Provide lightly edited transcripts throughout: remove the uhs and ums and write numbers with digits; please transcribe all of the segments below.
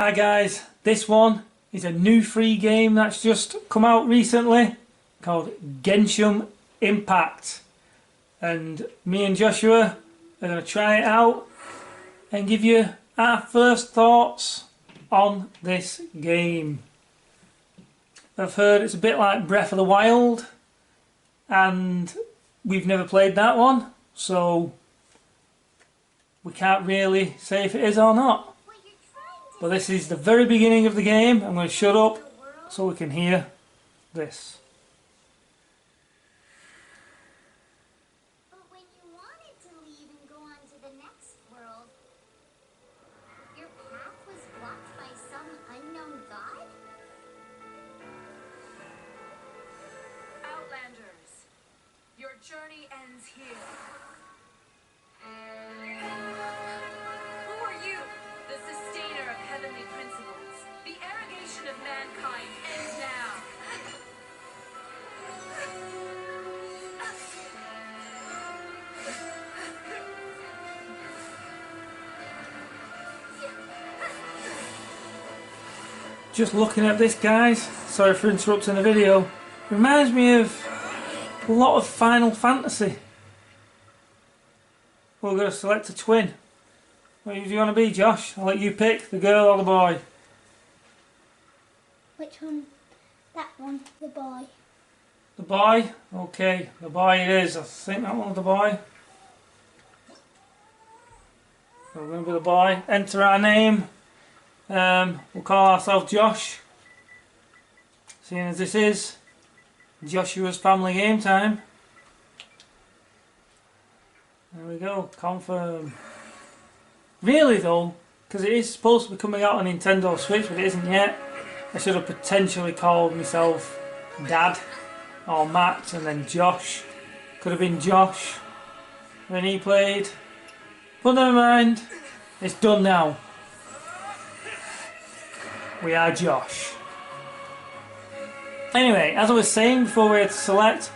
Hi guys, this one is a new free game that's just come out recently called Genshin Impact, and me and Joshua are going to try it out and give you our first thoughts on this game. I've heard it's a bit like Breath of the Wild, and we've never played that one, so we can't really say if it is or not. But this is the very beginning of the game. I'm going to shut up so we can hear this. But when you wanted to leave and go on to the next world, your path was blocked by some unknown god? Outlanders, your journey ends here. Who are you? The sustainer of heavenly principles. The arrogation of mankind ends now. Just looking at this, guys, sorry for interrupting the video, reminds me of a lot of Final Fantasy. We're going to select a twin. What do you want to be, Josh? I'll let you pick, the girl or the boy. Which one? That one, the boy. The boy? Okay, the boy it is. I think that one's the boy. So we're going to be the boy. Enter our name. We'll call ourselves Josh. Seeing as this is Joshua's family game time. There we go, confirm. Really though, because it is supposed to be coming out on Nintendo Switch, but it isn't yet, I should have potentially called myself Dad or Matt and then Josh. Could have been Josh when he played. But never mind, it's done now. We are Josh. Anyway, as I was saying before we had to select,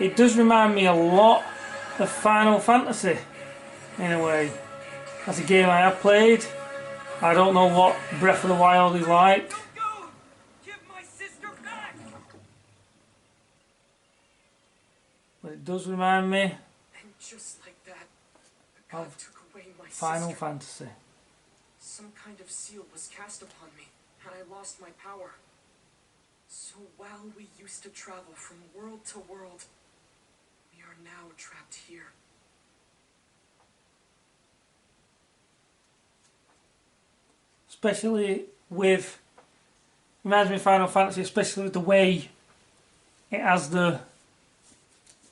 it does remind me a lot of Final Fantasy in a way. That's a game I have played. I don't know what Breath of the Wild is like. Give my sister back. But it does remind me And just like that, the god took away my Final sister. Fantasy. Some kind of seal was cast upon me, and I lost my power. So while we used to travel from world to world, we are now trapped here. Especially with, reminds me of Final Fantasy, especially with the way it has the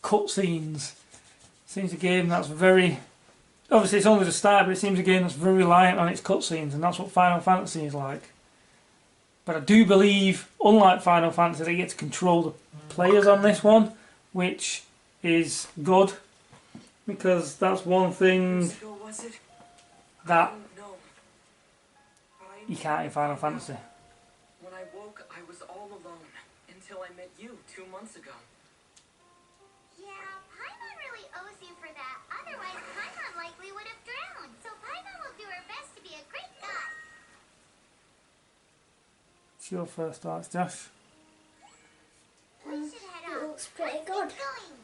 cutscenes. Seems a game that's very, obviously it's only the start, but it seems a game that's very reliant on its cutscenes, and that's what Final Fantasy is like. But I do believe, unlike Final Fantasy, they get to control the players on this one, which is good, because that's one thing that you can't in Final Fantasy. When I woke, I was all alone until I met you 2 months ago. Yeah, Paimon really owes you for that. Otherwise, Paimon likely would have drowned. So Paimon will do her best to be a great god. It's your first thoughts, Josh. We should head It on. looks pretty Let's good. get going.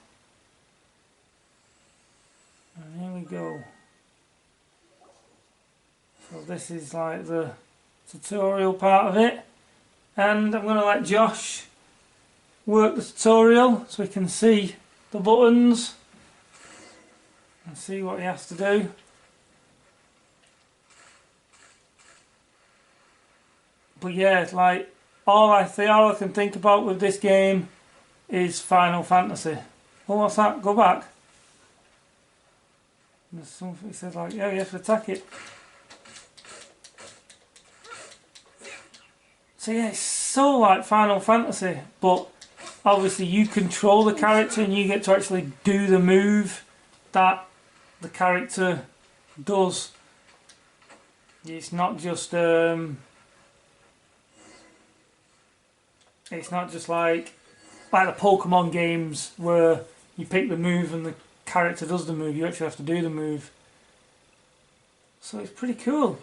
And here we go. So this is like the tutorial part of it, and I'm going to let Josh work the tutorial so we can see the buttons and see what he has to do. But yeah, it's like all I can think about with this game is Final Fantasy. Oh, what's that? Go back. There's something he says like, yeah, you have to attack it. So yeah, it's so like Final Fantasy, but obviously you control the character and you get to actually do the move that the character does. It's not just like the Pokemon games where you pick the move and the character does the move. You actually have to do the move. So it's pretty cool.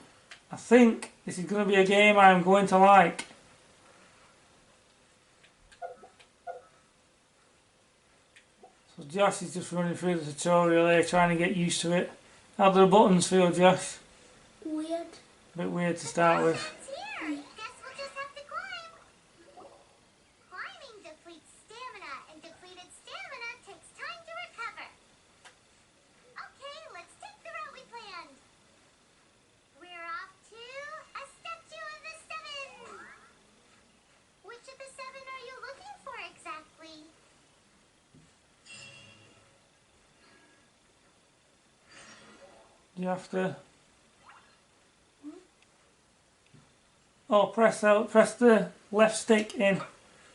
I think this is going to be a game I'm going to like. So Josh is just running through the tutorial here, trying to get used to it. How do the buttons feel, Josh? Weird. A bit weird to start with. It's here. Guess we'll just have to climb. Climbing depletes stamina, and depleted stamina takes time to recover. Okay, let's take the route we planned. We're off to a statue of the seven. Which of the seven are you looking for exactly? You have to. Oh, press the left stick in.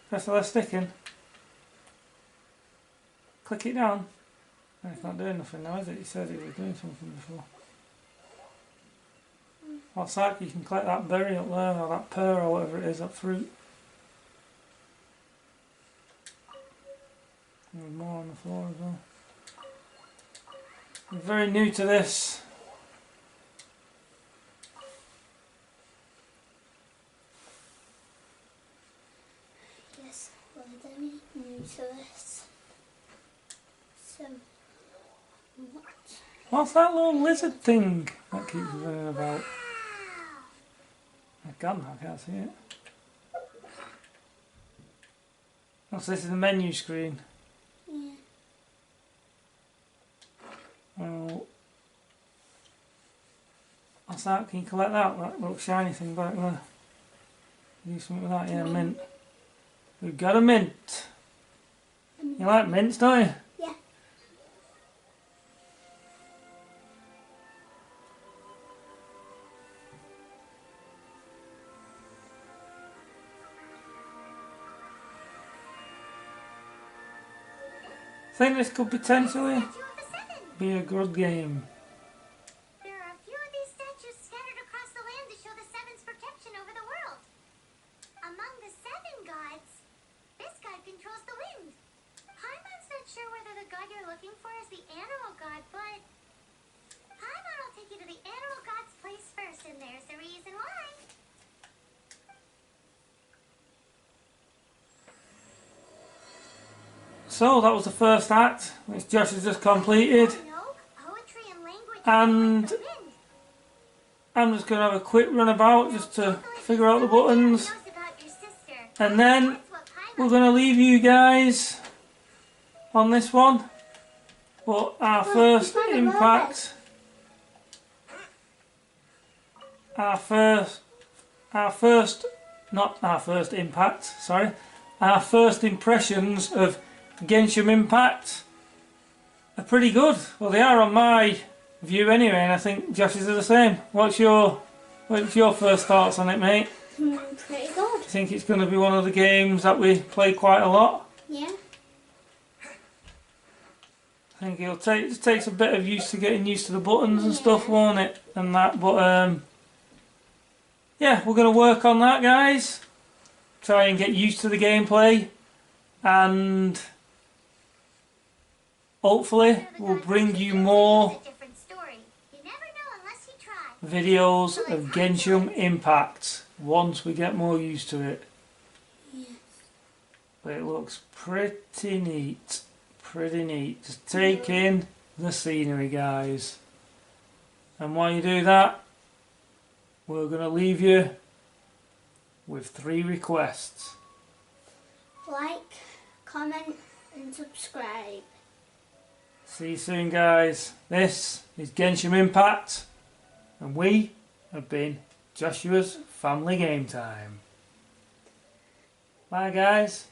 Press the left stick in. Click it down. No, it's not doing nothing now, is it? He said it was doing something before. What's that? You can collect that berry up there, or that pear, or whatever it is, that fruit. There's more on the floor as well. I'm very new to this. Yes, we're very new to this. So, what? What's that little lizard thing that keeps running about? I can't see it. Oh, so this is the menu screen. Yeah. Oh. What's that? Can you collect that? That little shiny thing back there. Do something with that, yeah, mint. We've got a mint. You like mints, don't you? Yeah. I think this could potentially Statue of the seven. be a good game. There are a few of these statues scattered across the land to show the Seven's protection over the world. Among the seven gods, this god controls the wind. Paimon's not sure whether the god you're looking for is the animal god, but Paimon will take you to the animal god's place first, and there's the reason why. So that was the first act, which Josh has just completed. Oh no, poetry and language And reflect the wind. I'm just going to have a quick run about just to figure out the buttons. Knows about your sister. And then That's what Paimon we're going to leave you guys on this one. But our first it's not a impact, our first impressions of Genshin Impact are pretty good. Well, they are on my view anyway, and I think Josh's are the same. What's your first thoughts on it, mate? Pretty good. Do you think it's going to be one of the games that we play quite a lot? Yeah. I think it just takes a bit of getting used to the buttons and stuff, won't it? And that, but yeah, we're going to work on that, guys. Try and get used to the gameplay, and hopefully we'll bring you more It's a different story. You never know unless you try. videos of Genshin Impact once we get more used to it. Yes. But it looks pretty neat. Pretty neat. Just take in the scenery, guys. And while you do that, we're going to leave you with 3 requests. Like, comment, and subscribe. See you soon, guys. This is Genshin Impact, and we have been Joshua's Family Game Time. Bye, guys.